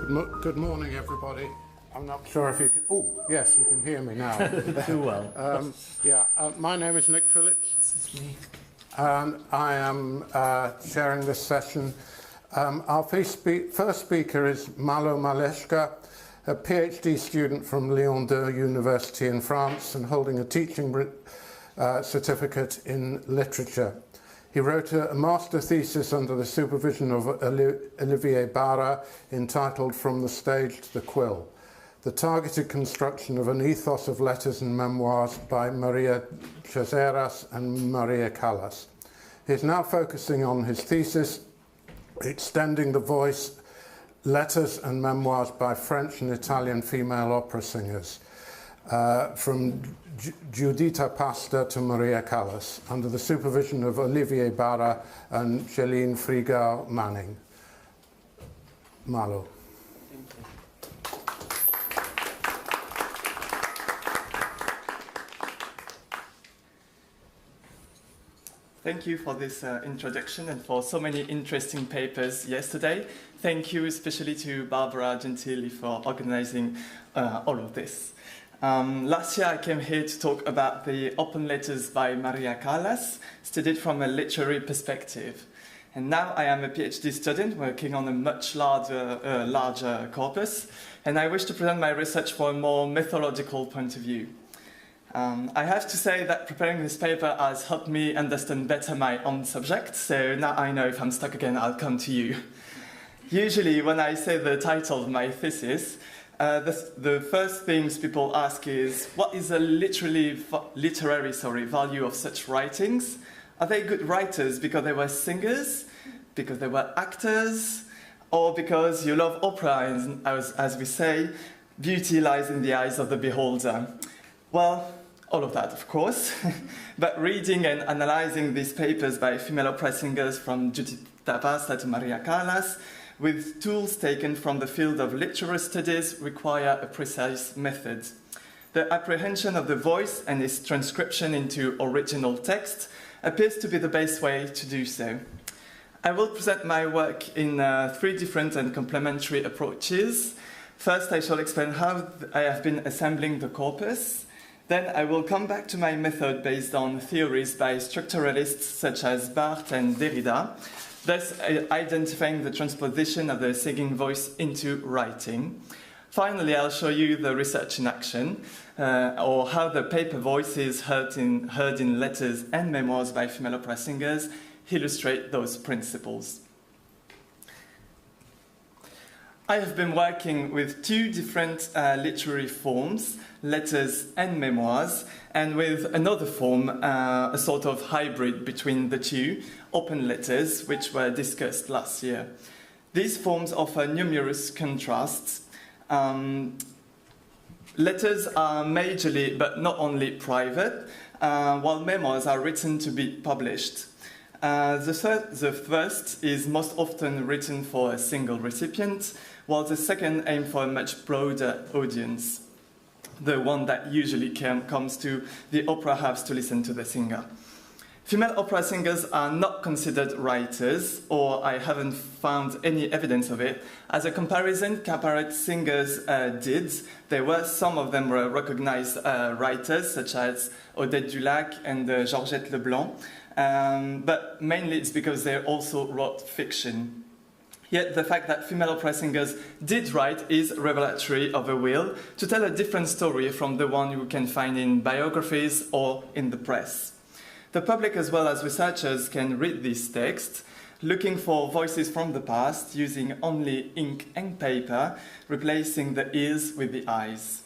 Good morning, everybody. I'm not sure if you can... Oh, yes, you can hear me now. Too well. My name is Nick Phillips. This is me. And I am chairing this session. Our first speaker is Malo Maleszka, a PhD student from Lyon University in France and holding a teaching certificate in literature. He wrote a master thesis under the supervision of Olivier Barra entitled From the Stage to the Quill, the targeted construction of an ethos of letters and memoirs by Maria Caseras and Maria Callas. He is now focusing on his thesis, Extending the Voice, Letters and Memoirs by French and Italian Female Opera Singers, from Giuditta Pasta to Maria Callas, under the supervision of Olivier Barra and Jeline Frigau Manning. Malo. Thank you for this introduction and for so many interesting papers yesterday. Thank you especially to Barbara Gentili for organizing all of this. Last year I came here to talk about the open letters by Maria Callas, studied from a literary perspective. And now I am a PhD student working on a much larger corpus, and I wish to present my research from a more methodological point of view. I have to say that preparing this paper has helped me understand better my own subject, so now I know if I'm stuck again, I'll come to you. Usually when I say the title of my thesis, the first things people ask is, what is the literary value of such writings? Are they good writers because they were singers, because they were actors, or because you love opera and, as we say, beauty lies in the eyes of the beholder? Well, all of that, of course. But reading and analyzing these papers by female opera singers from Giuditta Pasta to Maria Callas, with tools taken from the field of literary studies, require a precise method. The apprehension of the voice and its transcription into original text appears to be the best way to do so. I will present my work in 3 different and complementary approaches. First, I shall explain how I have been assembling the corpus. Then I will come back to my method based on theories by structuralists such as Barthes and Derrida, thus identifying the transposition of the singing voice into writing. Finally, I'll show you the research in action, or how the paper voices heard in letters and memoirs by female opera singers illustrate those principles. I have been working with 2 different literary forms, letters and memoirs, and with another form, a sort of hybrid between the 2, open letters, which were discussed last year. These forms offer numerous contrasts. Letters are majorly, but not only, private, while memoirs are written to be published. The first is most often written for a single recipient, while the second aims for a much broader audience, the one that usually comes to the opera house to listen to the singer. Female opera singers are not considered writers, or I haven't found any evidence of it. As a comparison, cabaret singers did. Some of them were recognized writers, such as Odette Dulac and Georgette Leblanc, but mainly it's because they also wrote fiction. Yet the fact that female opera singers did write is revelatory of a will to tell a different story from the one you can find in biographies or in the press. The public as well as researchers can read these texts, looking for voices from the past, using only ink and paper, replacing the ears with the eyes.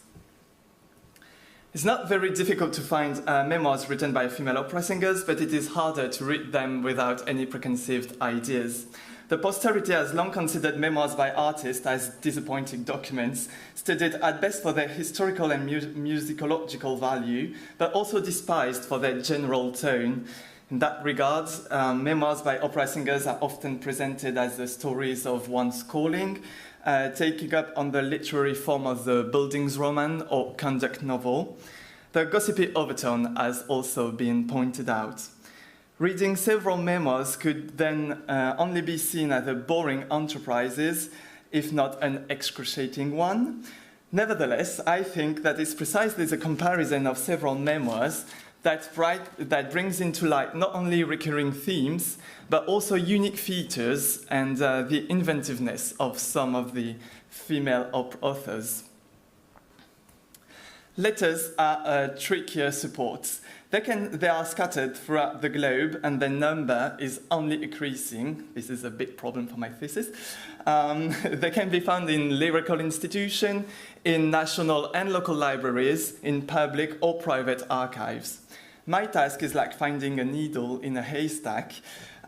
It's not very difficult to find memoirs written by female opera singers, but it is harder to read them without any preconceived ideas. The posterity has long considered memoirs by artists as disappointing documents, studied at best for their historical and musicological value, but also despised for their general tone. In that regard, memoirs by opera singers are often presented as the stories of one's calling, taking up on the literary form of the Bildungsroman or conduct novel. The gossipy overtone has also been pointed out. Reading several memoirs could then only be seen as boring enterprises if not an excruciating one. Nevertheless, I think that it's precisely the comparison of several memoirs that brings into light not only recurring themes, but also unique features and the inventiveness of some of the female authors. Letters are trickier supports. They are scattered throughout the globe, and their number is only increasing. This is a big problem for my thesis. They can be found in lyrical institutions, in national and local libraries, in public or private archives. My task is like finding a needle in a haystack,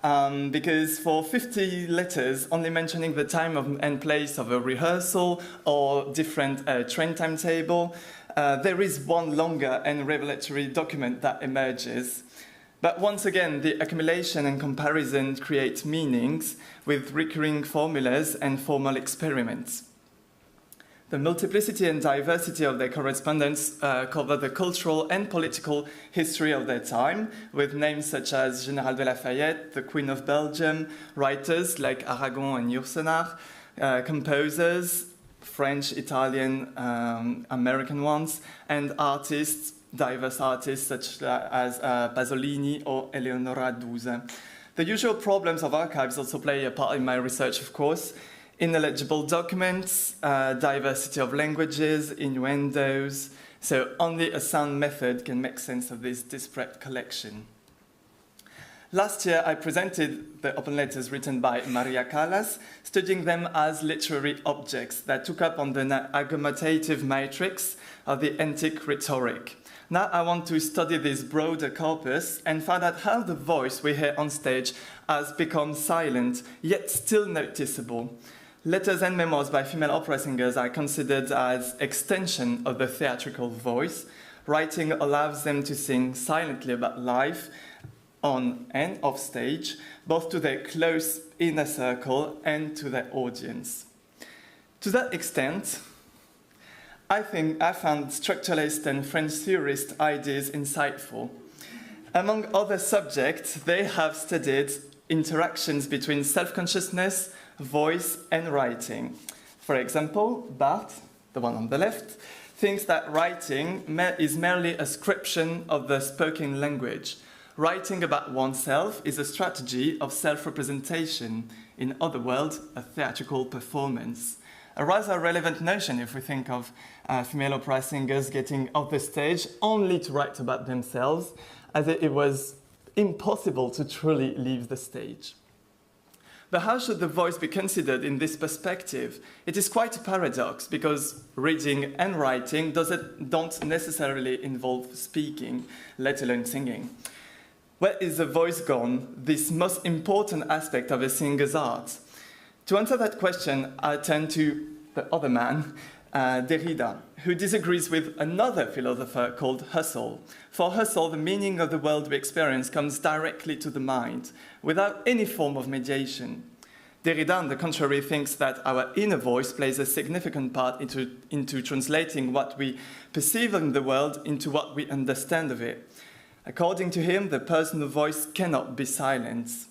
because for 50 letters, only mentioning the time and place of a rehearsal or different train timetable, there is one longer and revelatory document that emerges. But once again, the accumulation and comparison create meanings with recurring formulas and formal experiments. The multiplicity and diversity of their correspondence cover the cultural and political history of their time, with names such as General de Lafayette, the Queen of Belgium, writers like Aragon and Yourcenar, composers, French, Italian, American ones, and artists, diverse artists such as Pasolini or Eleonora Duse. The usual problems of archives also play a part in my research, of course. Ineligible documents, diversity of languages, innuendos, so only a sound method can make sense of this disparate collection. Last year, I presented the open letters written by Maria Callas, studying them as literary objects that took up on the argumentative matrix of the antique rhetoric. Now I want to study this broader corpus and find out how the voice we hear on stage has become silent, yet still noticeable. Letters and memoirs by female opera singers are considered as extension of the theatrical voice. Writing allows them to sing silently about life, on and off stage, both to their close inner circle and to their audience. To that extent, I think I found structuralist and French theorist ideas insightful. Among other subjects, they have studied interactions between self-consciousness, voice, and writing. For example, Barthes, the one on the left, thinks that writing is merely a description of the spoken language. Writing about oneself is a strategy of self-representation, in other words, a theatrical performance. A rather relevant notion if we think of female opera singers getting off the stage only to write about themselves, as it was impossible to truly leave the stage. But how should the voice be considered in this perspective? It is quite a paradox, because reading and writing don't necessarily involve speaking, let alone singing. Where is the voice gone, this most important aspect of a singer's art? To answer that question, I turn to the other man, Derrida, who disagrees with another philosopher called Husserl. For Husserl, the meaning of the world we experience comes directly to the mind, without any form of mediation. Derrida, on the contrary, thinks that our inner voice plays a significant part into translating what we perceive in the world into what we understand of it. According to him, the personal voice cannot be silenced.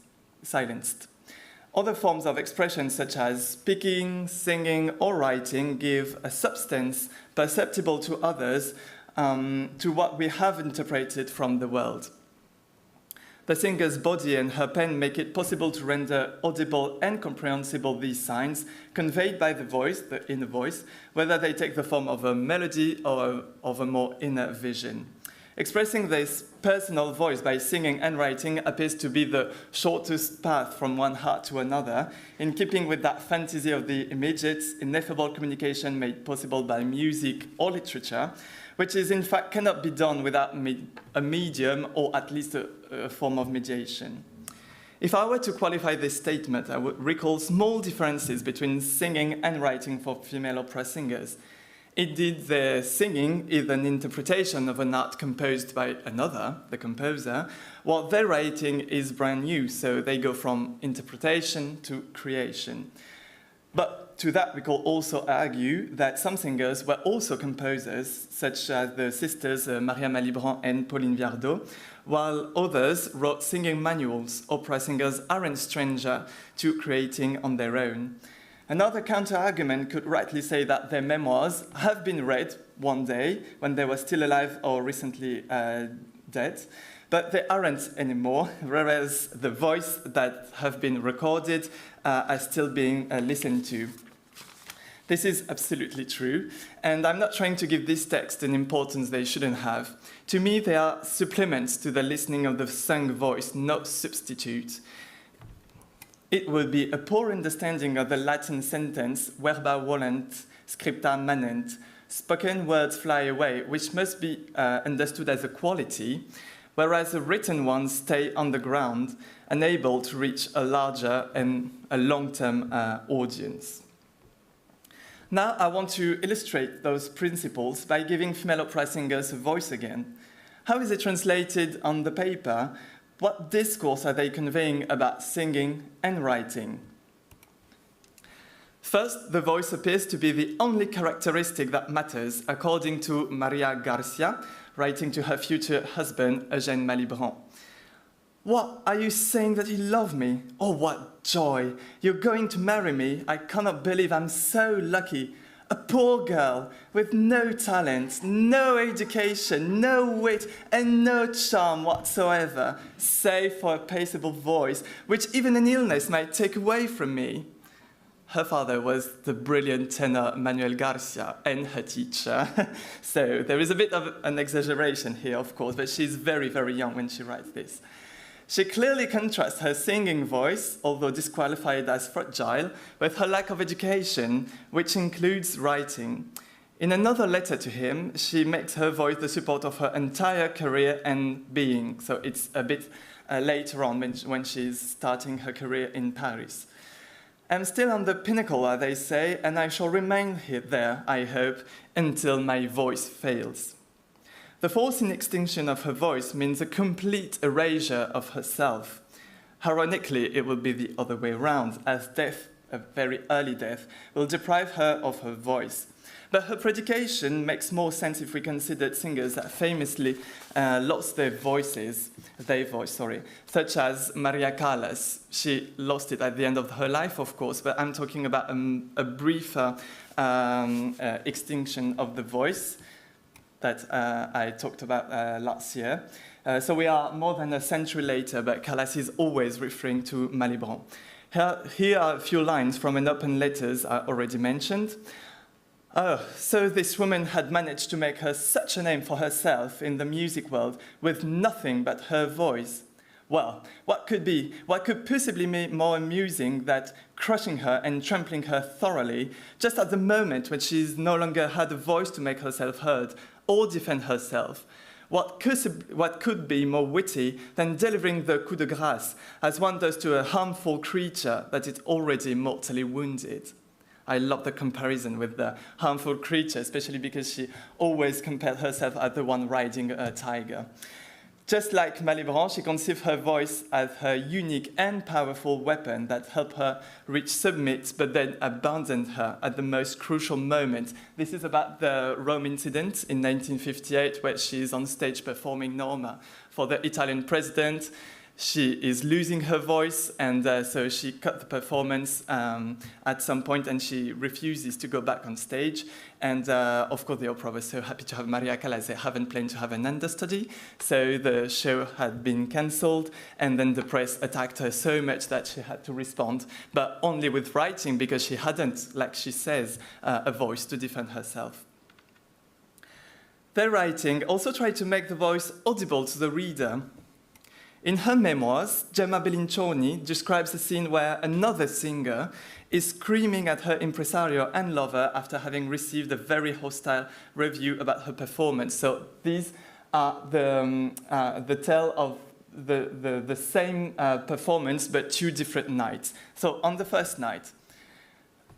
Other forms of expression, such as speaking, singing, or writing, give a substance perceptible to others to what we have interpreted from the world. The singer's body and her pen make it possible to render audible and comprehensible these signs conveyed by the voice, the inner voice, whether they take the form of a melody or of a more inner vision. Expressing this personal voice by singing and writing appears to be the shortest path from one heart to another, in keeping with that fantasy of the immediate, ineffable communication made possible by music or literature, which is in fact cannot be done without a medium or at least a form of mediation. If I were to qualify this statement, I would recall small differences between singing and writing for female opera singers. Indeed, their singing is an interpretation of an art composed by another, the composer, while their writing is brand new, so they go from interpretation to creation. But to that, we can also argue that some singers were also composers, such as the sisters Maria Malibran and Pauline Viardot, while others wrote singing manuals. Opera singers aren't stranger to creating on their own. Another counter-argument could rightly say that their memoirs have been read one day when they were still alive or recently dead, but they aren't anymore, whereas the voice that have been recorded are still being listened to. This is absolutely true, and I'm not trying to give this text an importance they shouldn't have. To me, they are supplements to the listening of the sung voice, not substitute. It would be a poor understanding of the Latin sentence, verba volant, scripta manent, spoken words fly away, which must be understood as a quality, whereas the written ones stay on the ground, unable to reach a larger and a long-term audience. Now I want to illustrate those principles by giving female opera singers a voice again. How is it translated on the paper? What discourse are they conveying about singing and writing? First, the voice appears to be the only characteristic that matters, according to Maria Garcia, writing to her future husband, Eugène Malibran. What, are you saying that you love me? Oh, what joy! You're going to marry me. I cannot believe I'm so lucky. A poor girl with no talent, no education, no wit, and no charm whatsoever, save for a paceable voice, which even an illness might take away from me. Her father was the brilliant tenor Manuel Garcia and her teacher. So there is a bit of an exaggeration here, of course, but she's very, very young when she writes this. She clearly contrasts her singing voice, although disqualified as fragile, with her lack of education, which includes writing. In another letter to him, she makes her voice the support of her entire career and being. So it's a bit later on when she's starting her career in Paris. I'm still on the pinnacle, as they say, and I shall remain there, I hope, until my voice fails. The forcing extinction of her voice means a complete erasure of herself. Ironically, it will be the other way around, as death, a very early death, will deprive her of her voice. But her predication makes more sense if we consider singers that famously lost their voice, such as Maria Callas. She lost it at the end of her life, of course, but I'm talking about a briefer extinction of the voice that I talked about last year. So we are more than a century later, but Callas is always referring to Malibran. Here are a few lines from an open letters I already mentioned. Oh, so this woman had managed to make her such a name for herself in the music world with nothing but her voice. Well, what could possibly be more amusing than crushing her and trampling her thoroughly, just at the moment when she's no longer had a voice to make herself heard or defend herself? What could be more witty than delivering the coup de grâce, as one does to a harmful creature that is already mortally wounded? I love the comparison with the harmful creature, especially because she always compared herself as the one riding a tiger. Just like Malibran, she conceived her voice as her unique and powerful weapon that helped her reach summits, but then abandoned her at the most crucial moment. This is about the Rome incident in 1958, where she is on stage performing Norma for the Italian president. She is losing her voice, and so she cut the performance at some point, and she refuses to go back on stage. And of course, the opera was so happy to have Maria Callas. They haven't planned to have an understudy, so the show had been cancelled, and then the press attacked her so much that she had to respond, but only with writing, because she hadn't, like she says, a voice to defend herself. Their writing also tried to make the voice audible to the reader. In her memoirs, Gemma Bellincioni describes a scene where another singer is screaming at her impresario and lover after having received a very hostile review about her performance. So these are the tale of the same performance, but two different nights. So on the first night,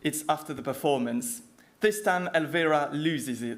it's after the performance. This time, Elvira loses it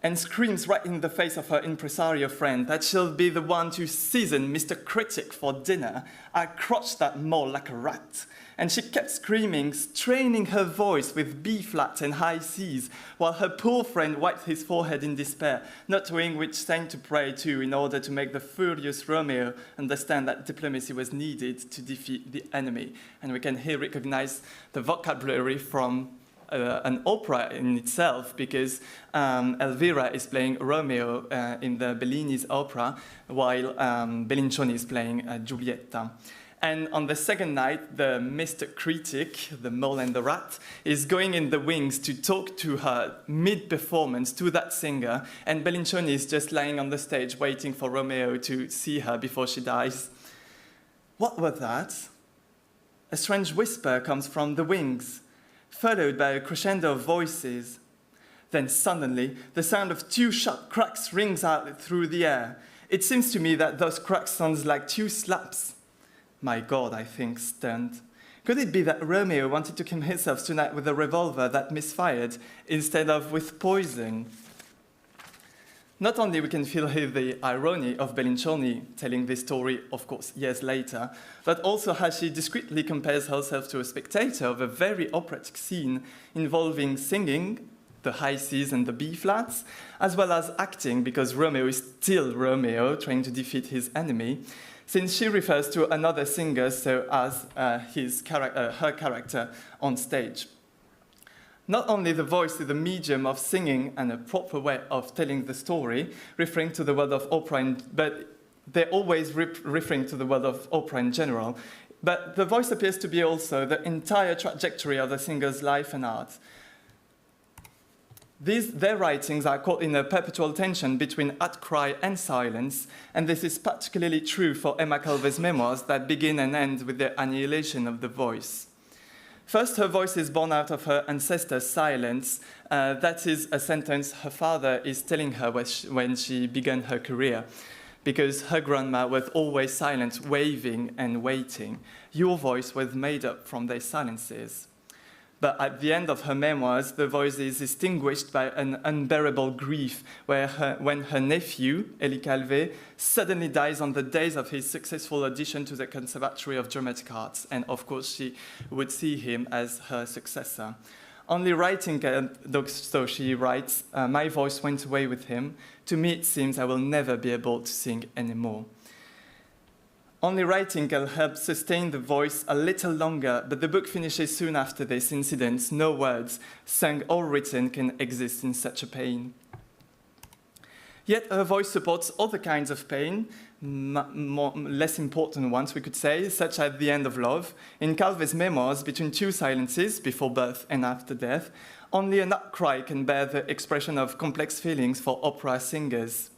and screams right in the face of her impresario friend that she'll be the one to season Mr. Critic for dinner. I crotched that mole like a rat. And she kept screaming, straining her voice with B-flat and high Cs, while her poor friend wiped his forehead in despair, not knowing which saint to pray to in order to make the furious Romeo understand that diplomacy was needed to defeat the enemy. And we can here recognize the vocabulary from an opera in itself, because Elvira is playing Romeo in the Bellini's opera, while Bellincioni is playing Giulietta. And on the second night, the Mr. Critic, the mole and the rat, is going in the wings to talk to her mid-performance, to that singer, and Bellincioni is just lying on the stage waiting for Romeo to see her before she dies. What was that? A strange whisper comes from the wings, followed by a crescendo of voices. Then suddenly, the sound of two sharp cracks rings out through the air. It seems to me that those cracks sound like two slaps. My God, I think, stunned. Could it be that Romeo wanted to kill himself tonight with a revolver that misfired instead of with poison? Not only we can feel here the irony of Bellincioni telling this story, of course, years later, but also how she discreetly compares herself to a spectator of a very operatic scene involving singing, the high Cs and the B-flats, as well as acting, because Romeo is still Romeo, trying to defeat his enemy, since she refers to another singer so as her character on stage. Not only the voice is the medium of singing and a proper way of telling the story, referring to the world of opera, but they're always referring to the world of opera in general. But the voice appears to be also the entire trajectory of the singer's life and art. Their writings are caught in a perpetual tension between outcry and silence, and this is particularly true for Emma Calvé's memoirs that begin and end with the annihilation of the voice. First, her voice is born out of her ancestor's silence. That is a sentence her father is telling her when she began her career, because her grandma was always silent, waving and waiting. Your voice was made up from their silences. But at the end of her memoirs, the voice is distinguished by an unbearable grief, when her nephew, Elie Calvé, suddenly dies on the days of his successful audition to the Conservatory of Dramatic Arts, and of course she would see him as her successor. Only writing, so she writes, my voice went away with him. To me it seems I will never be able to sing anymore. Only writing can help sustain the voice a little longer, but the book finishes soon after this incident. No words, sung or written, can exist in such a pain. Yet her voice supports other kinds of pain, less important ones, we could say, such as the end of love. In Calvé's memoirs, between two silences, before birth and after death, only an outcry can bear the expression of complex feelings for opera singers.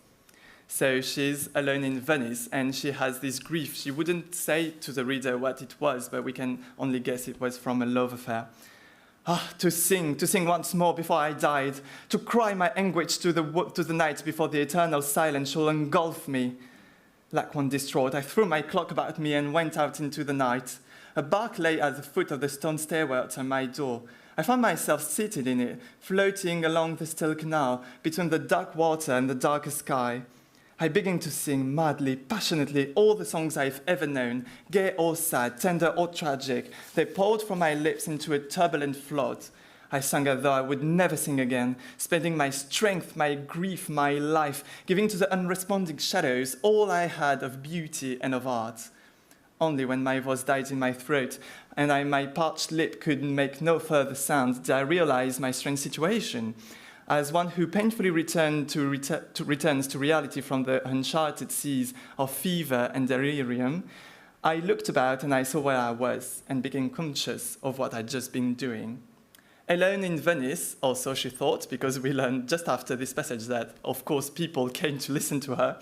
So she's alone in Venice, and she has this grief. She wouldn't say to the reader what it was, but we can only guess it was from a love affair. To sing once more before I died, to cry my anguish to the night before the eternal silence shall engulf me. Like one distraught, I threw my cloak about me and went out into the night. A bark lay at the foot of the stone stairway outside my door. I found myself seated in it, floating along the still canal, between the dark water and the darker sky. I began to sing madly, passionately, all the songs I've ever known, gay or sad, tender or tragic. They poured from my lips into a turbulent flood. I sang as though I would never sing again, spending my strength, my grief, my life, giving to the unresponding shadows all I had of beauty and of art. Only when my voice died in my throat and my parched lip could make no further sound did I realize my strange situation. As one who painfully returns to reality from the uncharted seas of fever and delirium, I looked about and I saw where I was and became conscious of what I'd just been doing. Alone in Venice, or so she thought, because we learned just after this passage that, of course, people came to listen to her,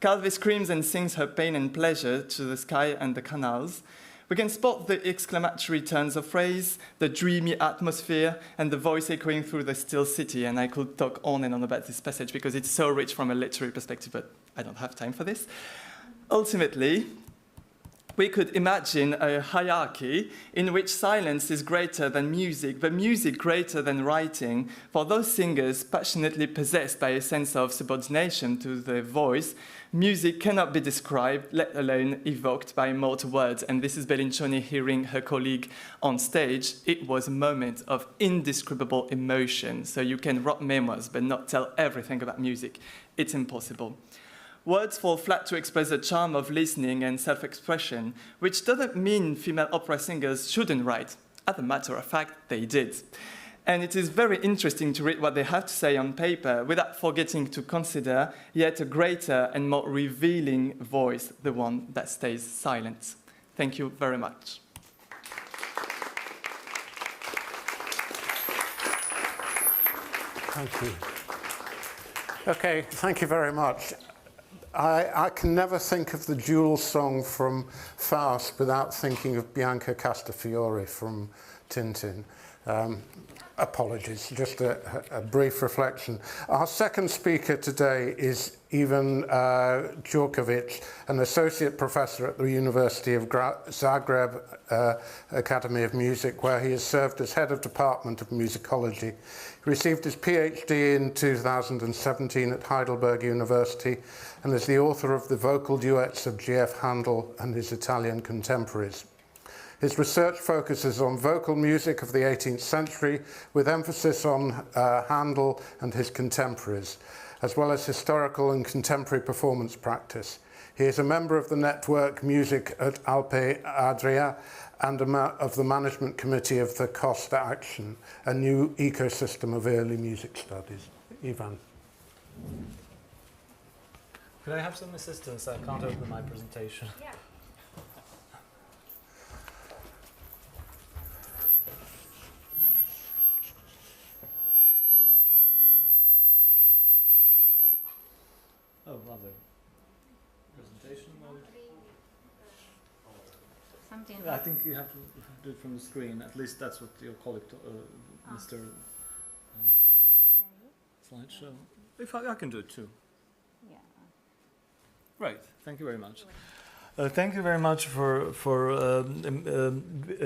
Calvé screams and sings her pain and pleasure to the sky and the canals. We can spot the exclamatory turns of phrase, the dreamy atmosphere, and the voice echoing through the still city. And I could talk on and on about this passage because it's so rich from a literary perspective, but I don't have time for this. Ultimately, we could imagine a hierarchy in which silence is greater than music, but music greater than writing. For those singers passionately possessed by a sense of subordination to the voice, music cannot be described, let alone evoked by mortal words. And this is Bellincioni hearing her colleague on stage. It was a moment of indescribable emotion. So you can write memoirs, but not tell everything about music. It's impossible. Words fall flat to express the charm of listening and self-expression, which doesn't mean female opera singers shouldn't write. As a matter of fact, they did. And it is very interesting to read what they have to say on paper without forgetting to consider yet a greater and more revealing voice, the one that stays silent. Thank you very much. Thank you. Okay, thank you very much. I can never think of the Jewel song from Faust without thinking of Bianca Castafiore from Tintin. Apologies, just a brief reflection. Our second speaker today is Ivan Ćurković, an associate professor at the University of Zagreb Academy of Music, where he has served as head of Department of Musicology. He received his PhD in 2017 at Heidelberg University and is the author of the vocal duets of G.F. Handel and his Italian contemporaries. His research focuses on vocal music of the 18th century, with emphasis on Handel and his contemporaries, as well as historical and contemporary performance practice. He is a member of the network Music at Alpe Adria and of the management committee of the Costa Action, a new ecosystem of early music studies. Ivan. Could I have some assistance? I can't open my presentation. Yeah. Oh, lovely. Presentation mode. Something. I think you have to do it from the screen. At least that's what your colleague, Mr. Okay. Slideshow. If I can do it too. Yeah. Right. Thank you very much. Thank you very much for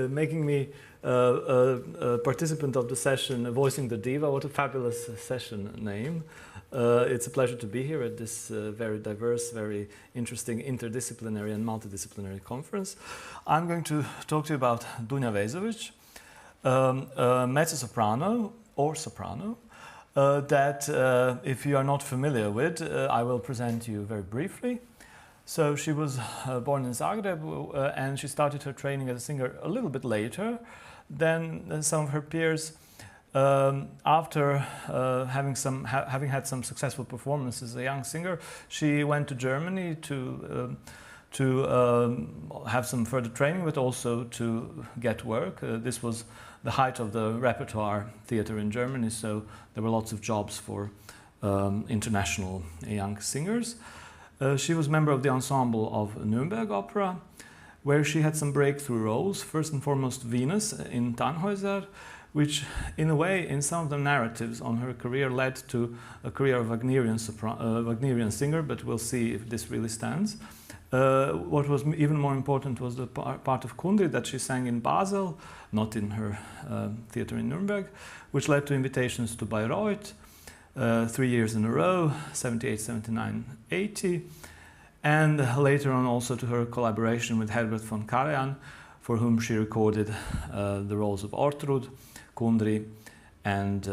making me a participant of the session, voicing the Diva. What a fabulous session name. It's a pleasure to be here at this very diverse, very interesting interdisciplinary and multidisciplinary conference. I'm going to talk to you about Dunja Vejzović, a mezzo-soprano or soprano that if you are not familiar with, I will present to you very briefly. So she was born in Zagreb and she started her training as a singer a little bit later than some of her peers. After having had some successful performances as a young singer, she went to Germany to have some further training, but also to get work. This was the height of the repertoire theater in Germany, so there were lots of jobs for international young singers. She was a member of the ensemble of Nuremberg Opera, where she had some breakthrough roles, first and foremost Venus in Tannhäuser, which in a way, in some of the narratives on her career, led to a career of Wagnerian singer, but we'll see if this really stands. What was even more important was the part of Kundry that she sang in Basel, not in her theater in Nuremberg, which led to invitations to Bayreuth, 3 years in a row, 78, 79, 80, and later on also to her collaboration with Herbert von Karajan, for whom she recorded the roles of Ortrud, Kundry, and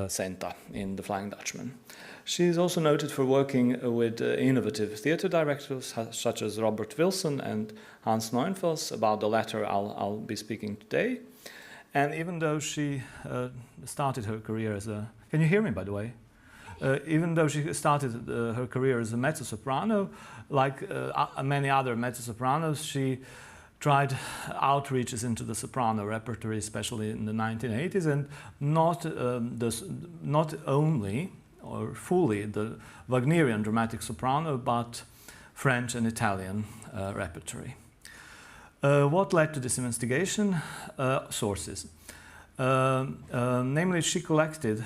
Senta in The Flying Dutchman. She is also noted for working with innovative theatre directors such as Robert Wilson and Hans Neunfels. About the latter I'll be speaking today. And even though she started her career as a... Can you hear me, by the way? Even though she started her career as a mezzo-soprano, like many other mezzo-sopranos, she tried outreaches into the soprano repertory, especially in the 1980s, and not only or fully the Wagnerian dramatic soprano, but French and Italian repertory. What led to this investigation? Sources. Namely, she collected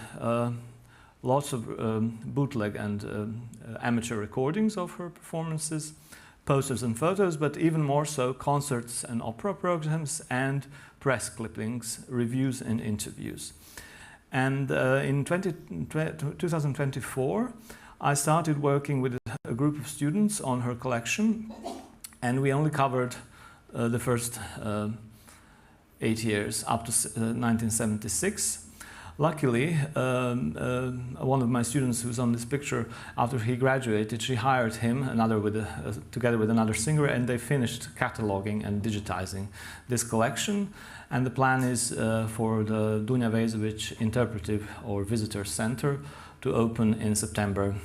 lots of bootleg and amateur recordings of her performances, posters and photos, but even more so concerts and opera programs and press clippings, reviews and interviews. And in 2024, I started working with a group of students on her collection, and we only covered the first 8 years, up to 1976. Luckily, one of my students who's on this picture, after he graduated, she hired him, together with another singer, and they finished cataloging and digitizing this collection. And the plan is for the Dunja Vejzović Interpretive or Visitor Center to open in September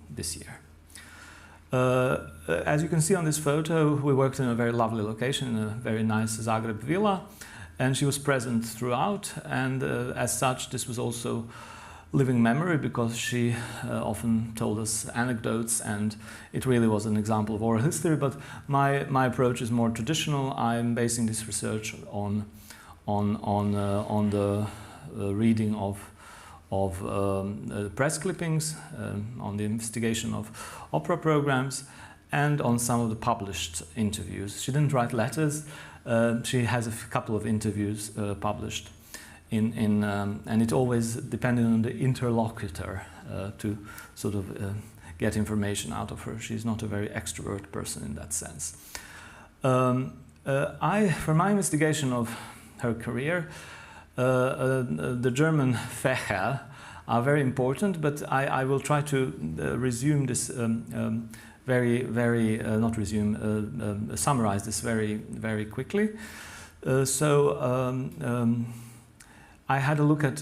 this year. As you can see on this photo, we worked in a very lovely location, in a very nice Zagreb villa, and she was present throughout, and as such this was also living memory, because she often told us anecdotes, and it really was an example of oral history. But my approach is more traditional. I'm basing this research on the reading of press clippings, on the investigation of opera programs, and on some of the published interviews. She didn't write letters. She has a couple of interviews published, and it always depended on the interlocutor to sort of get information out of her. She's not a very extrovert person in that sense. For my investigation of her career, the German Fächer are very important, but I will try to resume this summarize this very quickly. I had a look at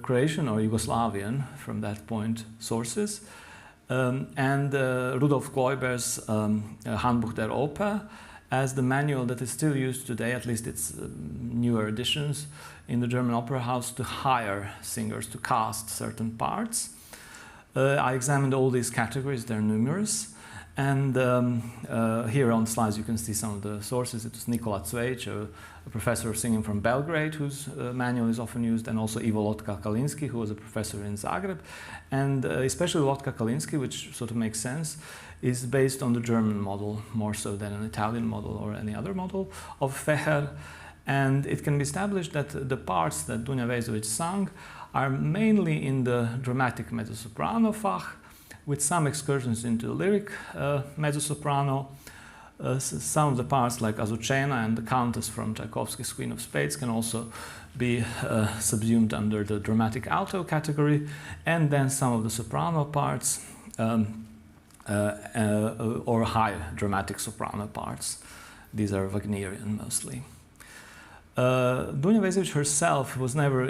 Croatian or Yugoslavian, from that point, sources, and Rudolf Kleiber's Handbuch der Oper as the manual that is still used today, at least its newer editions, in the German Opera House to hire singers to cast certain parts. I examined all these categories, they're numerous. And here on the slides you can see some of the sources. It was Nikola Cvejić, a professor of singing from Belgrade, whose manual is often used, and also Ivo Lotka Kalinski, who was a professor in Zagreb. And especially Lotka Kalinski, which sort of makes sense, is based on the German model more so than an Italian model or any other model of Fächer. And it can be established that the parts that Dunja Vejzović sang are mainly in the dramatic mezzo-soprano Fach, with some excursions into lyric mezzo-soprano. Some of the parts, like Azucena and the Countess from Tchaikovsky's Queen of Spades, can also be subsumed under the dramatic alto category, and then some of the soprano parts or high dramatic soprano parts. These are Wagnerian mostly. Dunja Vejzović herself was never,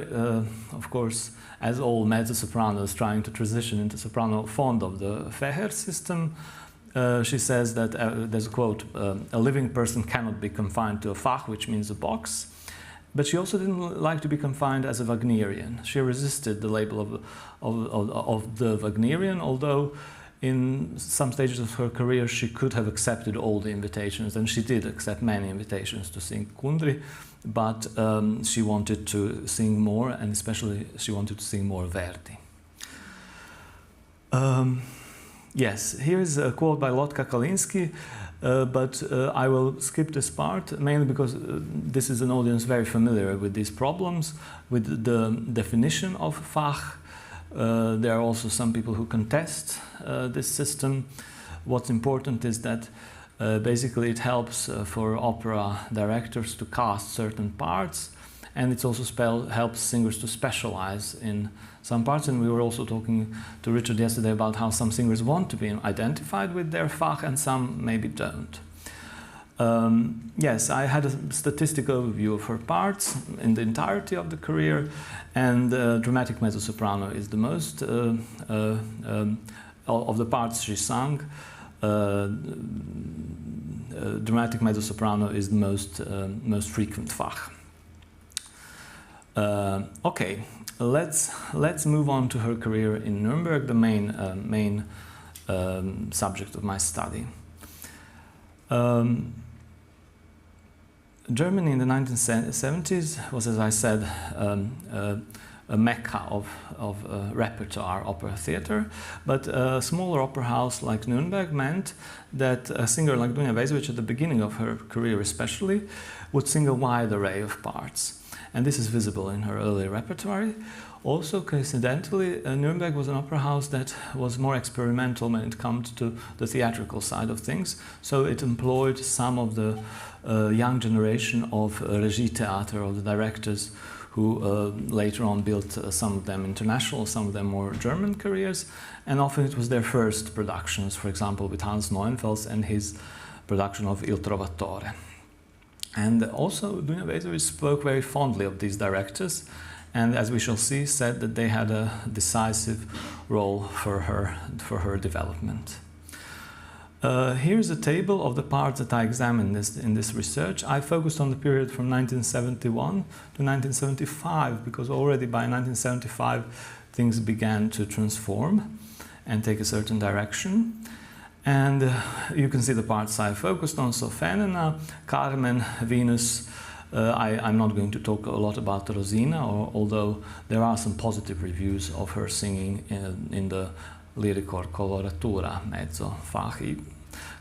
of course, as all mezzo-sopranos trying to transition into soprano, fond of the Fächer system. She says that, there's a quote, a living person cannot be confined to a Fach, which means a box. But she also didn't like to be confined as a Wagnerian. She resisted the label of the Wagnerian, although in some stages of her career she could have accepted all the invitations, and she did accept many invitations to sing Kundry, but she wanted to sing more, and especially she wanted to sing more Verdi. Yes, here is a quote by Lotka Kalinski, but I will skip this part, mainly because this is an audience very familiar with these problems, with the definition of Fach. There are also some people who contest this system. What's important is that basically it helps for opera directors to cast certain parts, and it also helps singers to specialize in some parts. And we were also talking to Richard yesterday about how some singers want to be identified with their Fach and some maybe don't. Yes, I had a statistical overview of her parts in the entirety of the career, and dramatic mezzo-soprano is the most of the parts she sang. Dramatic mezzo-soprano is the most frequent Fach. Okay, let's move on to her career in Nuremberg, the main subject of my study. Germany in the 1970s was, as I said, a mecca of repertoire opera theatre, but a smaller opera house like Nuremberg meant that a singer like Dunja Vejzović, at the beginning of her career especially, would sing a wide array of parts. And this is visible in her early repertoire. Also, coincidentally, Nuremberg was an opera house that was more experimental when it comes to the theatrical side of things. So it employed some of the young generation of Regietheater, or the directors who later on built some of them international, some of them more German careers. And often it was their first productions, for example, with Hans Neuenfels and his production of Il Trovatore. And also, Dunja Vejzović spoke very fondly of these directors, and as we shall see, said that they had a decisive role for her development. Here's a table of the parts that I examined in this research. I focused on the period from 1971 to 1975, because already by 1975 things began to transform and take a certain direction. And you can see the parts I focused on. So Fenena, Carmen, Venus. I'm not going to talk a lot about Rosina, although there are some positive reviews of her singing in the Lyricor Coloratura mezzo faci.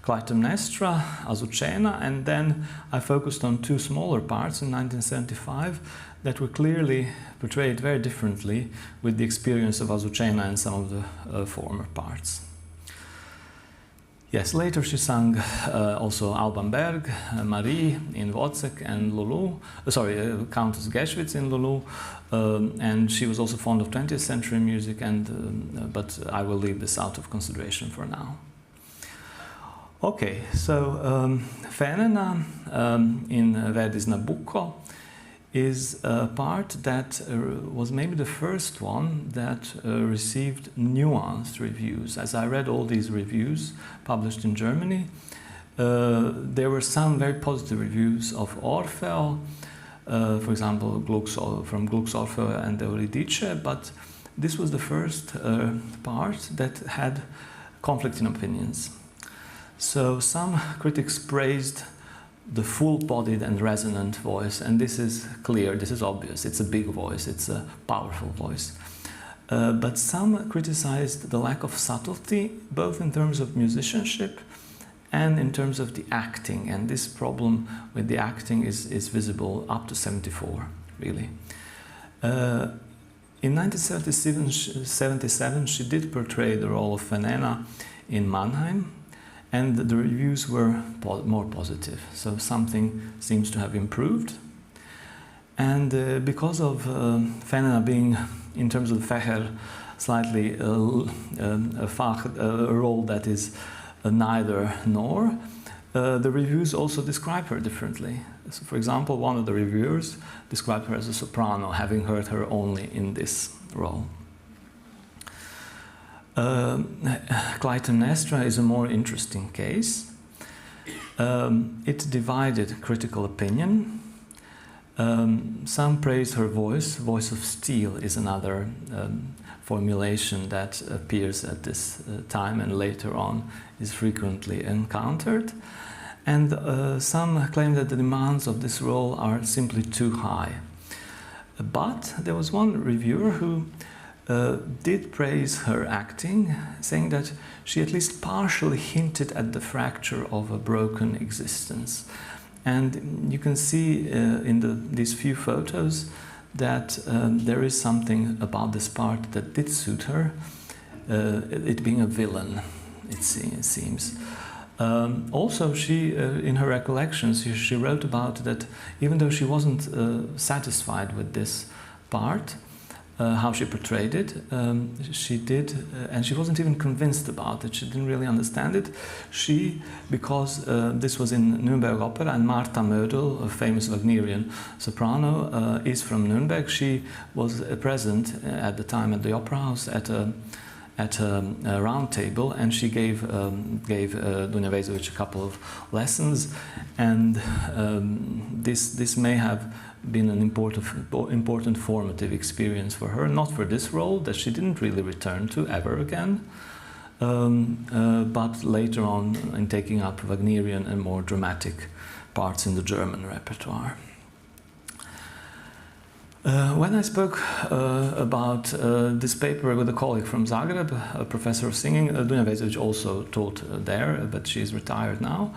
Clytemnestra, Azucena, and then I focused on two smaller parts in 1975 that were clearly portrayed very differently with the experience of Azucena and some of the former parts. Yes, later she sang also Alban Berg, Marie in Wozzeck, and Lulu, Countess Geschwitz in Lulu, and she was also fond of 20th century music, but I will leave this out of consideration for now. Okay, so Fenena in Verdi's Nabucco is a part that was maybe the first one that received nuanced reviews. As I read all these reviews published in Germany, there were some very positive reviews of Orfeo, for example, from Gluck's Orfeo and Euridice, but this was the first part that had conflicting opinions. So some critics praised the full-bodied and resonant voice, and this is clear, this is obvious, it's a big voice, it's a powerful voice. But some criticized the lack of subtlety, both in terms of musicianship and in terms of the acting, and this problem with the acting is visible up to 74, really. In 1977, she did portray the role of Fenena in Mannheim, and the reviews were more positive, so something seems to have improved. And because of Fenena being, in terms of Fächer, slightly a role that is neither nor, the reviews also describe her differently. So, for example, one of the reviewers described her as a soprano, having heard her only in this role. Clytemnestra is a more interesting case. It divided critical opinion. Some praised her voice. Voice of steel is another formulation that appears at this time and later on is frequently encountered. And some claim that the demands of this role are simply too high. But there was one reviewer who did praise her acting, saying that she at least partially hinted at the fracture of a broken existence. And you can see in these few photos that there is something about this part that did suit her, it being a villain, it seems. Also, she, in her recollections, she wrote about that even though she wasn't satisfied with this part, how she portrayed it, she did, and she wasn't even convinced about it. She didn't really understand it. Because this was in Nuremberg Opera, and Martha Mödel, a famous Wagnerian soprano, is from Nuremberg. She was present at the time at the Opera House at a round table, and she gave Dunja Vejzović a couple of lessons, and this may have been an important formative experience for her, not for this role that she didn't really return to ever again, but later on in taking up Wagnerian and more dramatic parts in the German repertoire. When I spoke about this paper with a colleague from Zagreb, a professor of singing, Dunja Vejzović also taught there, but she's retired now.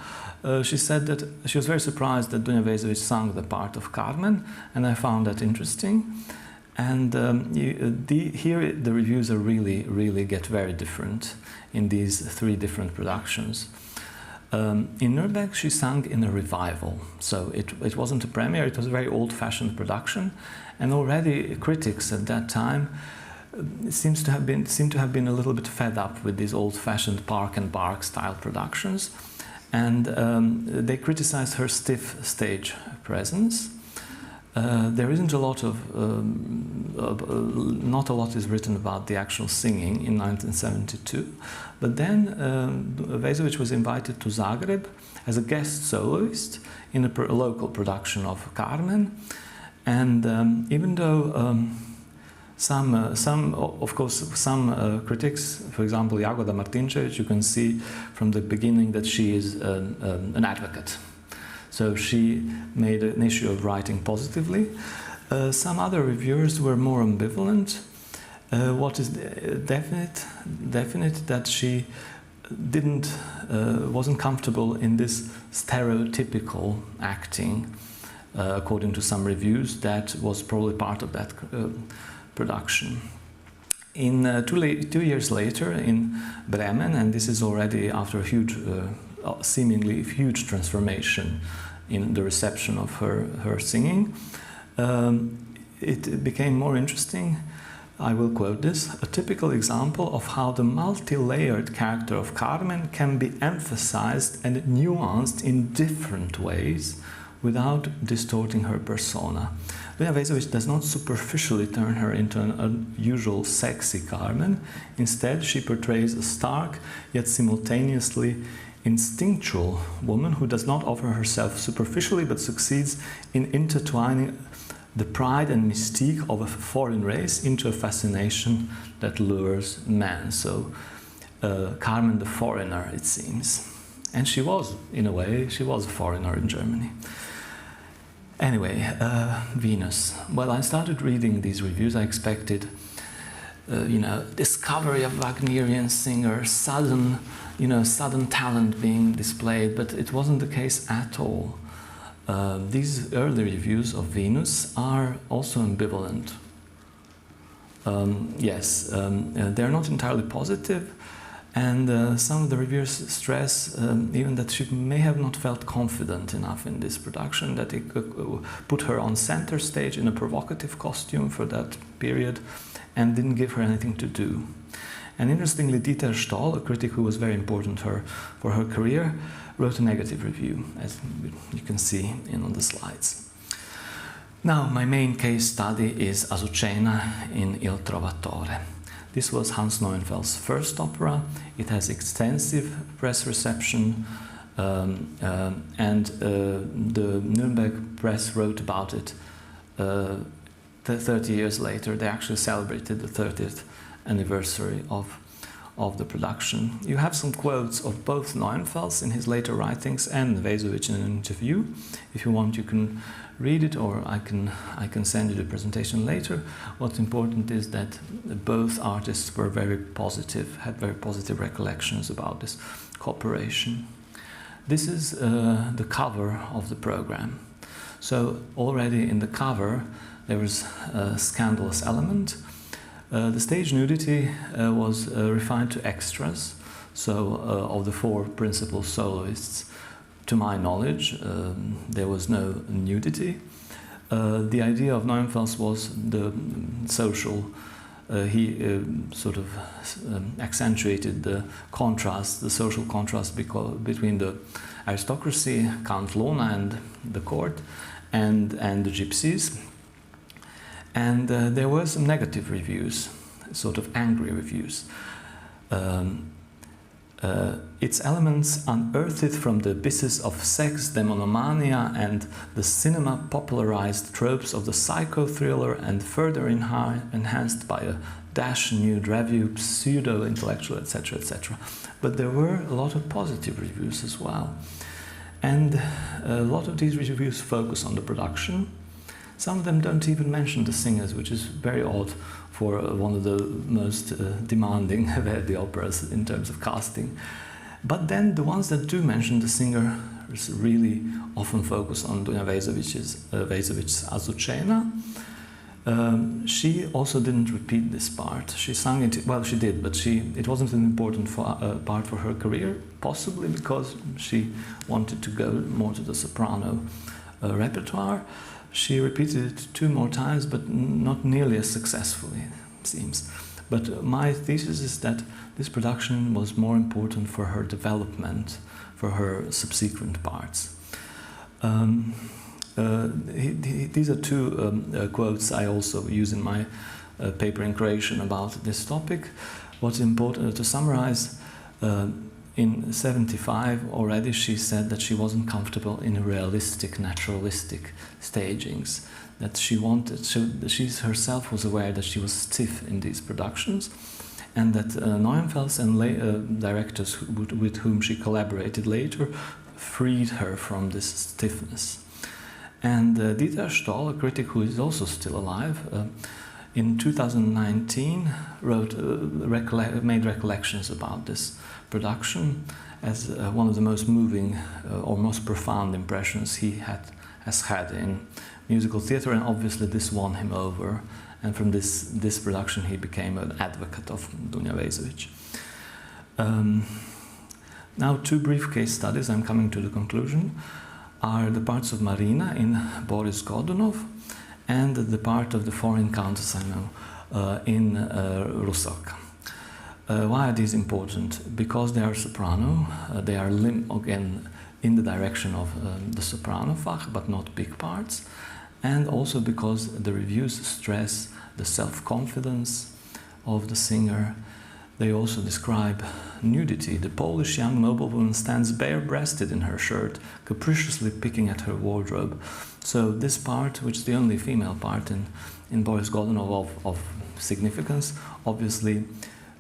She said that she was very surprised that Dunja Vejzović sang the part of Carmen, and I found that interesting. And here the reviews are really get very different in these three different productions. In Nuremberg, she sang in a revival, so it wasn't a premiere, it was a very old-fashioned production, and already critics at that time seem to have been a little bit fed up with these old-fashioned park and bark style productions, and they criticized her stiff stage presence. There isn't a lot of, not a lot is written about the actual singing in 1972, but then Vejzović was invited to Zagreb as a guest soloist in a local production of Carmen, and even though of course, some critics, for example, Jagoda Martinčević, you can see from the beginning that she is an advocate. So she made an issue of writing positively. Some other reviewers were more ambivalent. What is definite that she wasn't comfortable in this stereotypical acting, according to some reviews. That was probably part of that production. In 2 years later, in Bremen, and this is already after a huge, seemingly huge transformation in the reception of her singing, it became more interesting. I will quote this: "A typical example of how the multi-layered character of Carmen can be emphasized and nuanced in different ways without distorting her persona. Dunja Vejzović does not superficially turn her into an unusual sexy Carmen. Instead, she portrays a stark yet simultaneously instinctual woman who does not offer herself superficially but succeeds in intertwining the pride and mystique of a foreign race into a fascination that lures men." So Carmen the foreigner, it seems. And she was, in a way, she was a foreigner in Germany. Anyway, Venus. Well, I started reading these reviews. I expected, discovery of Wagnerian singer, sudden talent being displayed, but it wasn't the case at all. These early reviews of Venus are also ambivalent. They're not entirely positive, and some of the reviewers stress even that she may have not felt confident enough in this production, that it put her on center stage in a provocative costume for that period and didn't give her anything to do. And interestingly, Dieter Stoll, a critic who was very important for her career, wrote a negative review, as you can see on the slides. Now, my main case study is Azucena in Il Trovatore. This was Hans Neuenfeld's first opera. It has extensive press reception, and the Nuremberg press wrote about it 30 years later. They actually celebrated the 30th anniversary of the production. You have some quotes of both Neuenfels in his later writings and Vejzović in an interview. If you want, you can read it, or I can send you the presentation later. What's important is that both artists were very positive, had very positive recollections about this cooperation. This is the cover of the program. So already in the cover there was a scandalous element. The stage nudity was refined to extras, so of the four principal soloists, to my knowledge, there was no nudity. The idea of Neuenfels was the social, he sort of accentuated the contrast, the social contrast between the aristocracy, Count Lona and the court, and the gypsies. And there were some negative reviews, sort of angry reviews. Its elements unearthed from the abysses of sex, demonomania, and the cinema-popularized tropes of the psycho-thriller, and further enhanced by a dash nude review, pseudo-intellectual, etc., etc. But there were a lot of positive reviews as well. And a lot of these reviews focus on the production. Some of them don't even mention the singers, which is very odd for one of the most demanding Verdi operas in terms of casting. But then the ones that do mention the singer really often focus on Dunja Vejzović's Azucena. She also didn't repeat this part. She sang it, well, she did, but it wasn't an important part for her career, possibly because she wanted to go more to the soprano repertoire. She repeated it 2 more times, but not nearly as successfully, it seems. But my thesis is that this production was more important for her development, for her subsequent parts. These are 2 quotes I also use in my paper in Croatian about this topic. What's important to summarize, in 75 already she said that she wasn't comfortable in realistic, naturalistic stagings. That she she herself was aware that she was stiff in these productions, and that Neuenfels and directors with whom she collaborated later freed her from this stiffness. And Dieter Stoll, a critic who is also still alive, in 2019 made recollections about this production as one of the most moving or most profound impressions he has had in musical theatre, and obviously this won him over, and from this production he became an advocate of Dunja Vejzović. Now 2 brief case studies, I'm coming to the conclusion, are the parts of Marina in Boris Godunov and the part of the foreign countess in Rusalka. Why are these important? Because they are soprano, they are again in the direction of the soprano Fach, but not big parts, and also because the reviews stress the self-confidence of the singer. They also describe nudity. The Polish young noblewoman stands bare-breasted in her shirt, capriciously picking at her wardrobe. So this part, which is the only female part in Boris Godunov of significance, obviously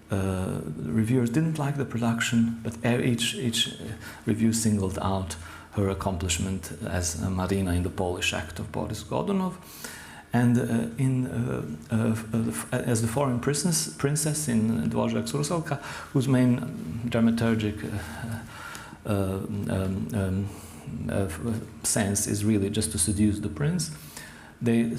reviewers didn't like the production, but each review singled out her accomplishment as Marina in the Polish act of Boris Godunov. And as the foreign princess in Dvořák Rusalka, whose main dramaturgic sense is really just to seduce the prince, they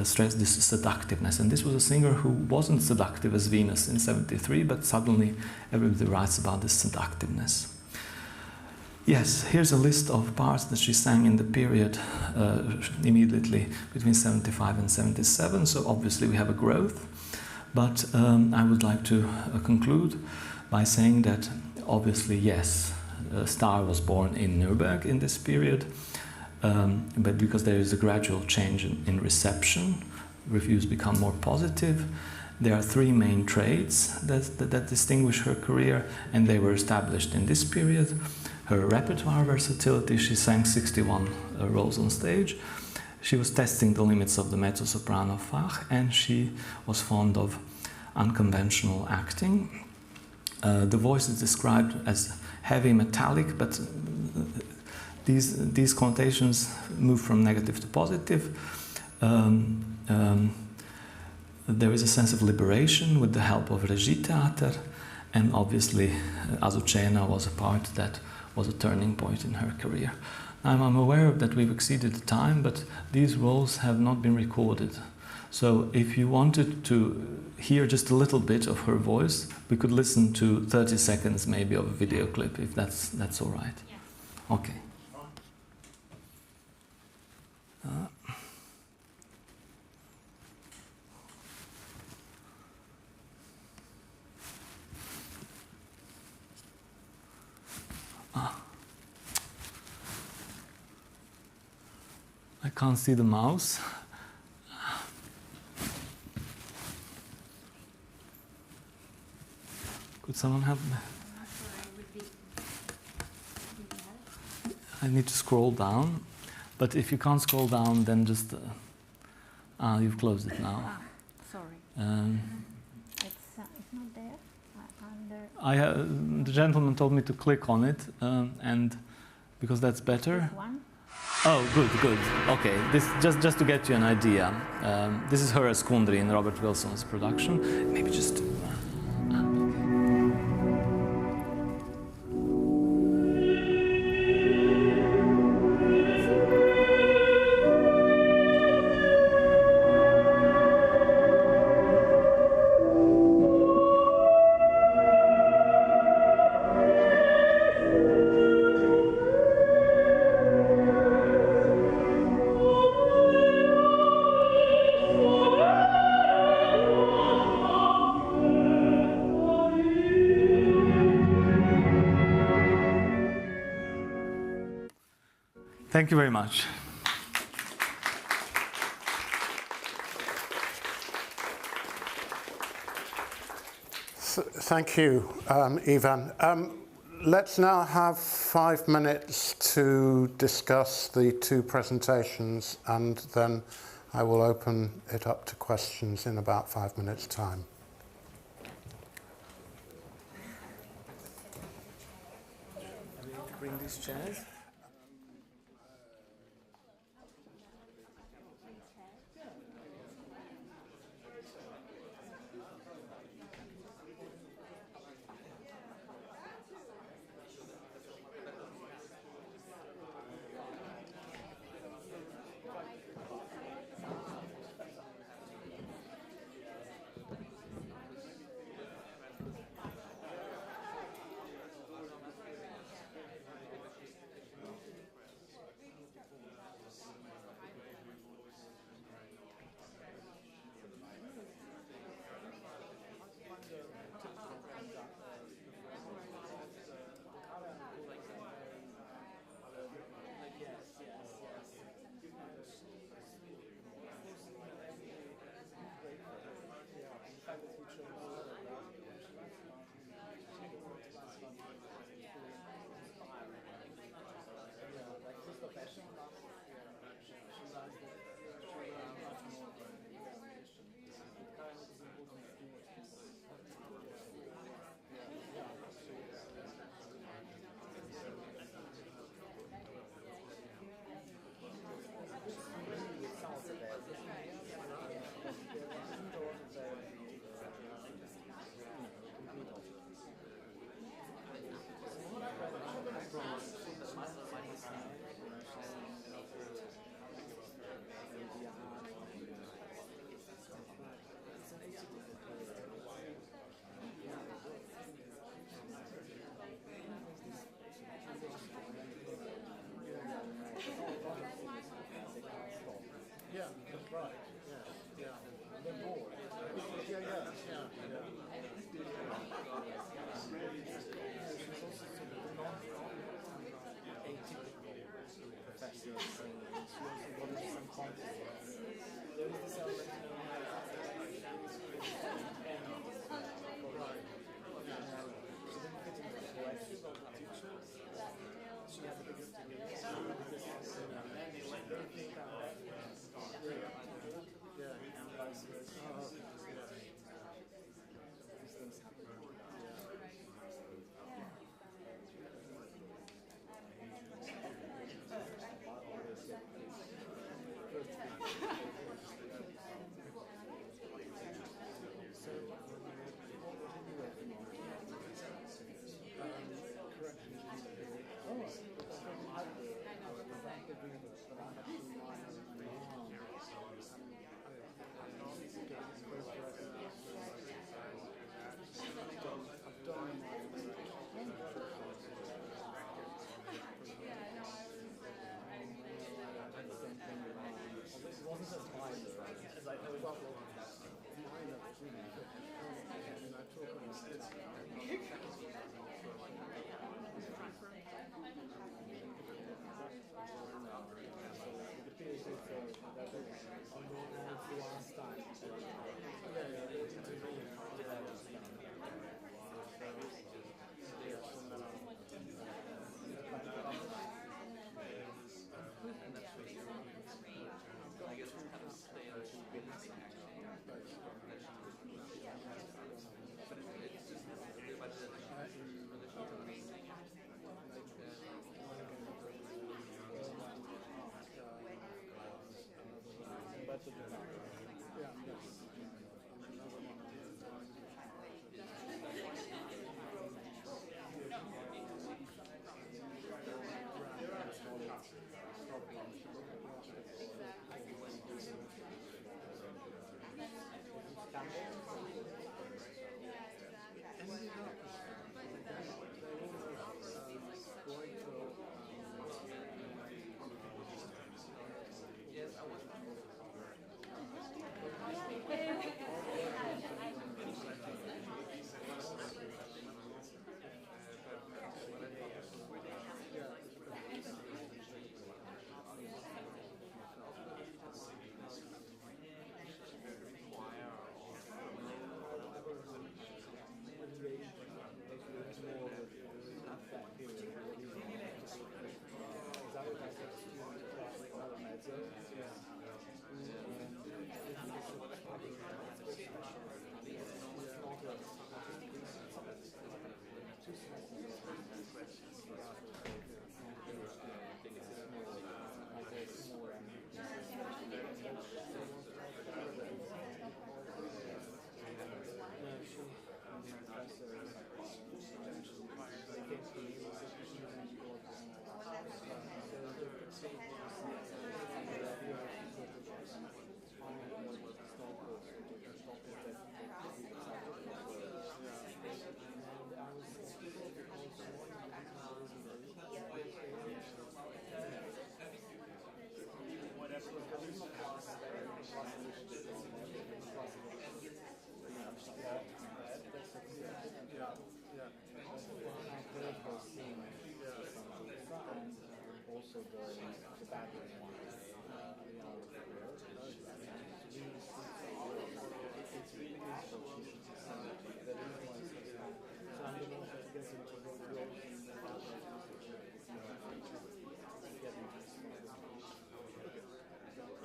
stress this seductiveness. And this was a singer who wasn't seductive as Venus in 73, but suddenly everybody writes about this seductiveness. Yes, here's a list of parts that she sang in the period immediately between 75 and 77, so obviously we have a growth. But I would like to conclude by saying that obviously, yes, Star was born in Nuremberg in this period, but because there is a gradual change in reception, reviews become more positive. There are 3 main traits that distinguish her career, and they were established in this period. Her repertoire versatility, she sang 61 roles on stage. She was testing the limits of the mezzo-soprano Fach, and she was fond of unconventional acting. The voice is described as heavy metallic, but these connotations move from negative to positive. There is a sense of liberation with the help of Regietheater, and obviously Azucena was a part that was a turning point in her career. I'm aware that we've exceeded the time, but these roles have not been recorded. So if you wanted to hear just a little bit of her voice, we could listen to 30 seconds maybe of a video clip, if that's all right. Yeah. Okay. I can't see the mouse. Could someone help me? I need to scroll down, but if you can't scroll down, then just you've closed it now. Sorry. It's not there. The gentleman told me to click on it, and because that's better. This one. Oh, good, good. Okay, this just to get you an idea. This is her as Kundry in Robert Wilson's production. Maybe just. Thank you very much. Thank you, Ivan. Let's now have 5 minutes to discuss the two presentations, and then I will open it up to questions in about 5 minutes' time. Bring these chairs.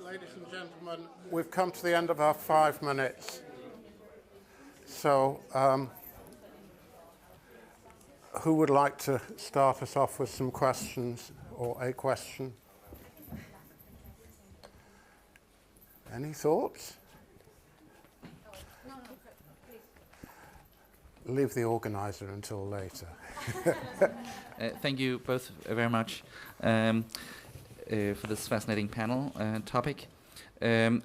Ladies and gentlemen, we've come to the end of our 5 minutes. So, who would like to start us off with some questions or a question? Any thoughts? Leave the organizer until later. Thank you both very much for this fascinating panel topic. I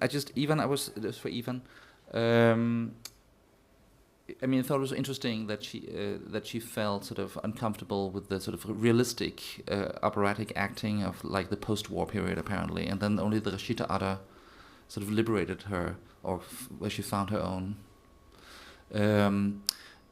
thought it was interesting that she felt sort of uncomfortable with the sort of realistic operatic acting of like the post-war period apparently, and then only the Rashida Ada sort of liberated her, or where she found her own.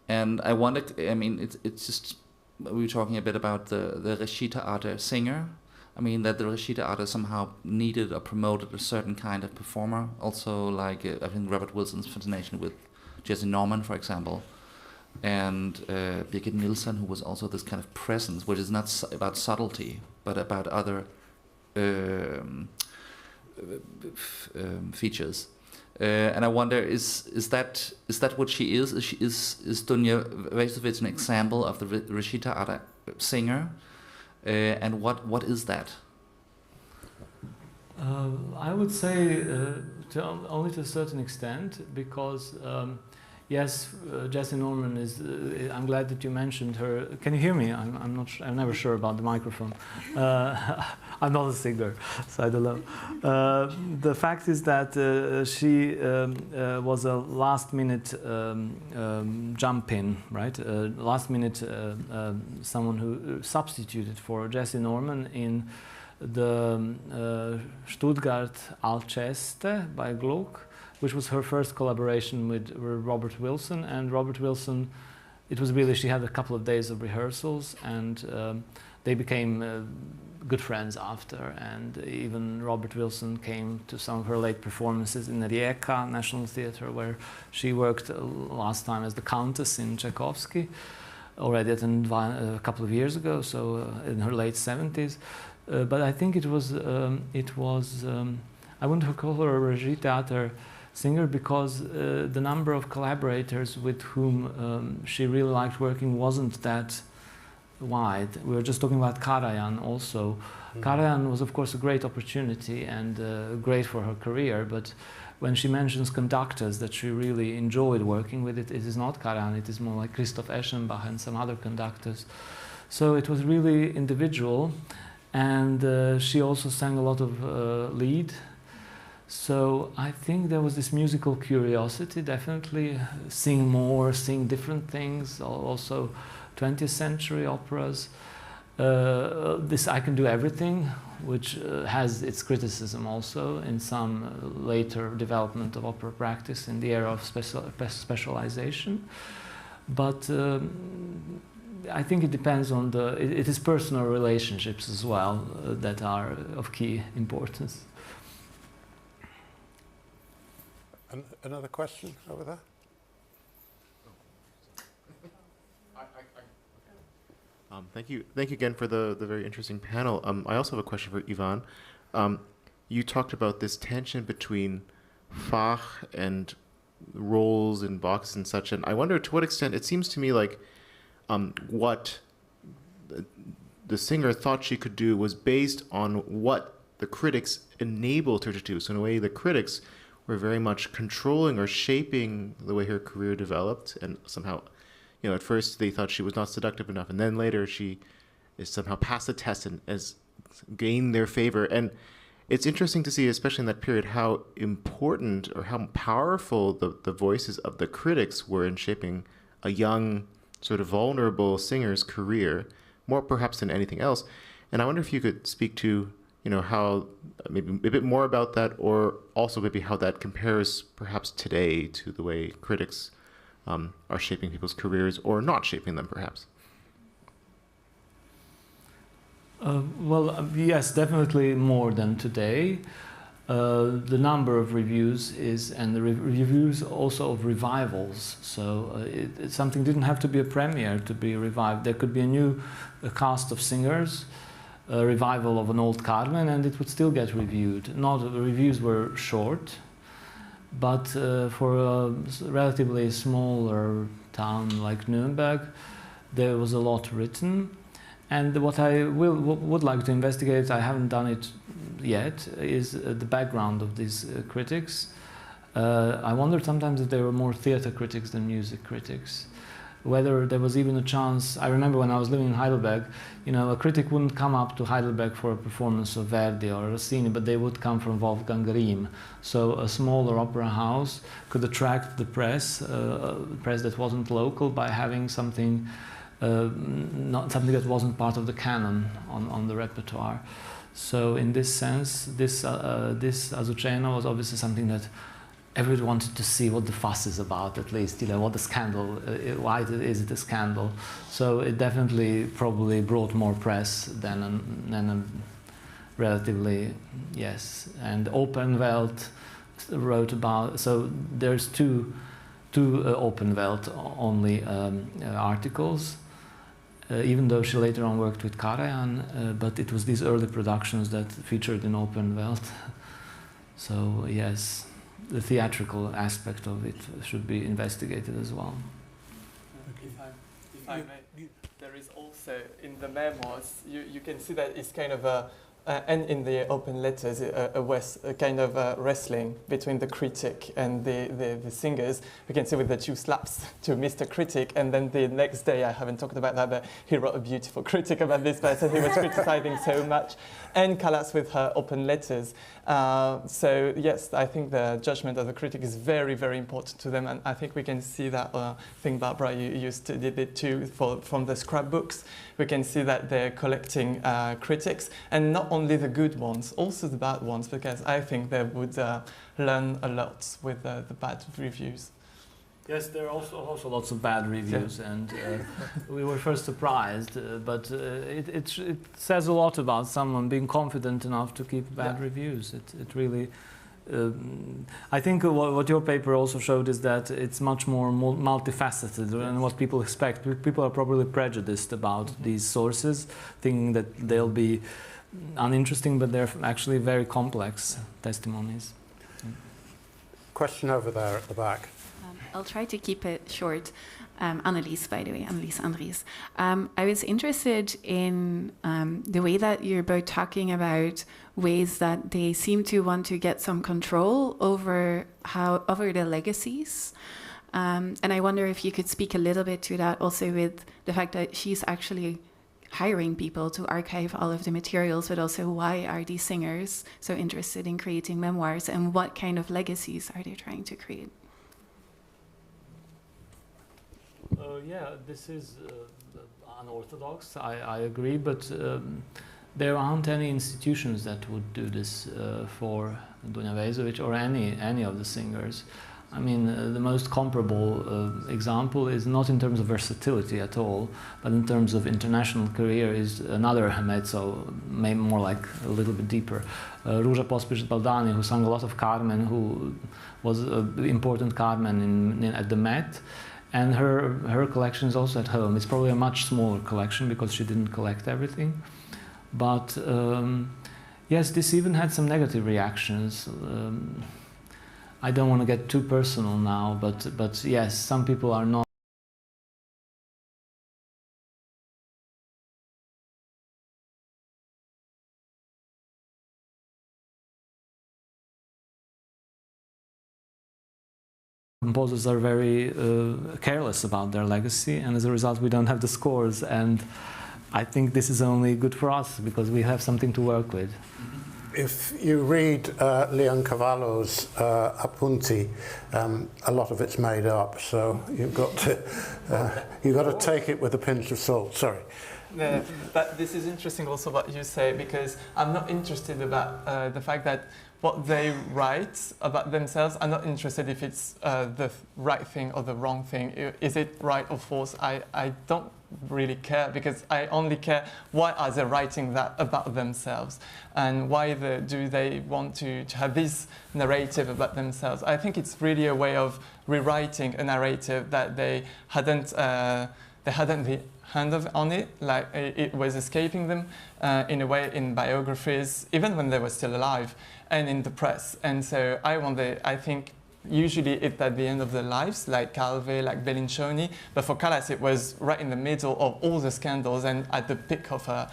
And I wondered, it's just, we were talking a bit about the Rashida Ada singer. I mean, that the Rashida Ada somehow needed or promoted a certain kind of performer. Also, like, I think Robert Wilson's fascination with Jesse Norman, for example, and Birgit Nilsson, who was also this kind of presence, which is not about subtlety, but about other features. And I wonder, is that what she is? Is Dunja Vejzović an example of the Rashida Ada singer? And what is that? I would say only to a certain extent, because yes, Jessie Norman is. I'm glad that you mentioned her. Can you hear me? I'm not. I'm never sure about the microphone. I'm not a singer, so I don't know. The fact is that she was a last-minute jump in, right? Last-minute someone who substituted for Jessie Norman in the Stuttgart Alceste by Gluck, which was her first collaboration with Robert Wilson. And Robert Wilson, it was really, she had a couple of days of rehearsals, and they became good friends after. And even Robert Wilson came to some of her late performances in Rijeka National Theatre, where she worked last time as the Countess in Tchaikovsky, already at a couple of years ago, so in her late 70s. But I think it was I wouldn't call her a Regie Theater singer, because the number of collaborators with whom she really liked working wasn't that wide. We were just talking about Karajan also, Karajan was, of course, a great opportunity and great for her career, but when she mentions conductors that she really enjoyed working with, it is not Karajan, it is more like Christoph Eschenbach and some other conductors. So it was really individual, and she also sang a lot of lead. So I think there was this musical curiosity, definitely, sing more, sing different things, also 20th century operas. This I Can Do Everything, which has its criticism also in some later development of opera practice in the era of specialization. But I think it depends on it is personal relationships as well that are of key importance. Another question over there? Thank you again for the very interesting panel. I also have a question for Ivan. You talked about this tension between Fach and roles and boxes and such, and I wonder to what extent it seems to me like what the singer thought she could do was based on what the critics enabled her to do. So in a way, the critics were very much controlling or shaping the way her career developed, and somehow, you know, at first they thought she was not seductive enough, and then later she is somehow passed the test and has gained their favor. And it's interesting to see, especially in that period, how important or how powerful the voices of the critics were in shaping a young, sort of vulnerable singer's career, more perhaps than anything else. And I wonder if you could speak to, you know, how maybe a bit more about that, or also maybe how that compares perhaps today to the way critics are shaping people's careers or not shaping them, perhaps. Yes, definitely more than today. The number of reviews and the reviews also of revivals. So something didn't have to be a premiere to be revived. There could be a new cast of singers, a revival of an old Carmen, and it would still get reviewed. The reviews were short, but for a relatively smaller town like Nuremberg, there was a lot written. And what I would like to investigate, I haven't done it yet, is the background of these critics. I wonder sometimes if they were more theater critics than music critics. Whether there was even a chance. I remember when I was living in Heidelberg, you know, a critic wouldn't come up to Heidelberg for a performance of Verdi or Rossini, but they would come from Wolfgang Riem. So a smaller opera house could attract the press that wasn't local, by having something, not something that wasn't part of the canon on the repertoire. So in this sense, this Azucena was obviously something that everyone wanted to see what the fuss is about, at least, you know, what the scandal, why is it a scandal. So it definitely probably brought more press than a relatively, yes. And Openwelt wrote about, so there's two Openwelt only articles, even though she later on worked with Karajan, but it was these early productions that featured in Openwelt. So yes, the theatrical aspect of it should be investigated as well. If I may, there is also in the memoirs, you can see that it's kind of and in the open letters, a kind of wrestling between the critic and the singers. We can see with the two slaps to Mr. Critic, and then the next day, I haven't talked about that, but he wrote a beautiful critic about this person. He was criticizing so much. And Callas with her open letters. So yes, I think the judgment of the critic is very, very important to them, and I think we can see that thing, Barbara, you did it too from the scrapbooks. We can see that they're collecting critics, and not only the good ones, also the bad ones, because I think they would learn a lot with the bad reviews. Yes, there are also lots of bad reviews, yeah. And we were first surprised, but it says a lot about someone being confident enough to keep bad reviews. It really, I think what your paper also showed is that it's much more multifaceted than what people expect. People are probably prejudiced about these sources, thinking that they'll be uninteresting, but they're actually very complex testimonies. Question over there at the back. I'll try to keep it short. Annelies, by the way, Annelies Andries. I was interested in the way that you're both talking about ways that they seem to want to get some control over the legacies. And I wonder if you could speak a little bit to that also with the fact that she's actually hiring people to archive all of the materials, but also why are these singers so interested in creating memoirs and what kind of legacies are they trying to create? Yeah, this is unorthodox, I agree, but there aren't any institutions that would do this for Dunja Vejzović or any of the singers. I mean, the most comparable example is not in terms of versatility at all, but in terms of international career is another mezzo, maybe more like a little bit deeper. Ruža Pospišil-Baldani, who sang a lot of Carmen, who was an important Carmen at the Met, and her collection is also at home. It's probably a much smaller collection because she didn't collect everything. But yes, this even had some negative reactions. I don't want to get too personal now, but yes, some people are not composers are very careless about their legacy, and as a result we don't have the scores, and I think this is only good for us because we have something to work with. If you read Leon Cavallo's Appunti, a lot of it's made up, so you've got to take it with a pinch of salt. Sorry. But this is interesting also what you say, because I'm not interested about the fact that what they write about themselves. I'm not interested if it's the right thing or the wrong thing. Is it right or false? I don't really care, because I only care why are they writing that about themselves, and why do they want to have this narrative about themselves. I think it's really a way of rewriting a narrative that they hadn't the hand on it, like it was escaping them in a way in biographies, even when they were still alive, and in the press. And so I think usually it's at the end of their lives, like Calvé, like Bellincioni, but for Callas it was right in the middle of all the scandals and at the peak of her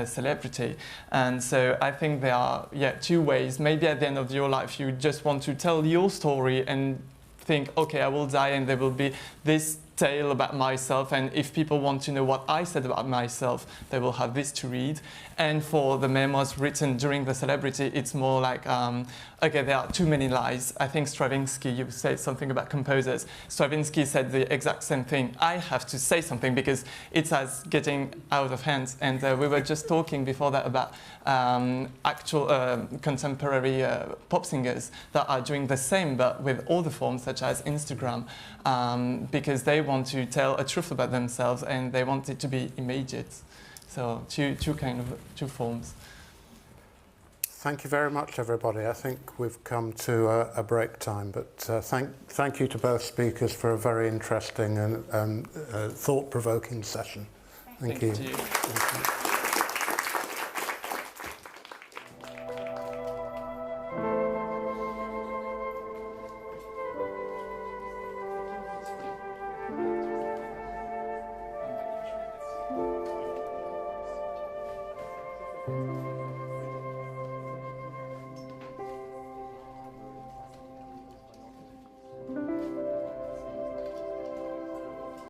celebrity. And so I think there are two ways. Maybe at the end of your life you just want to tell your story and think, okay, I will die and there will be this tale about myself, and if people want to know what I said about myself, they will have this to read. And for the memoirs written during the celebrity, it's more like, okay, there are too many lies. I think Stravinsky, you said something about composers. Stravinsky said the exact same thing. I have to say something because it's as getting out of hand. And we were just talking before that about actual contemporary pop singers that are doing the same, but with other forms such as Instagram, because they want to tell a truth about themselves and they want it to be immediate. So two forms. Thank you very much, everybody. I think we've come to a break time, but thank you to both speakers for a very interesting and thought-provoking session. Thank you. Thank you.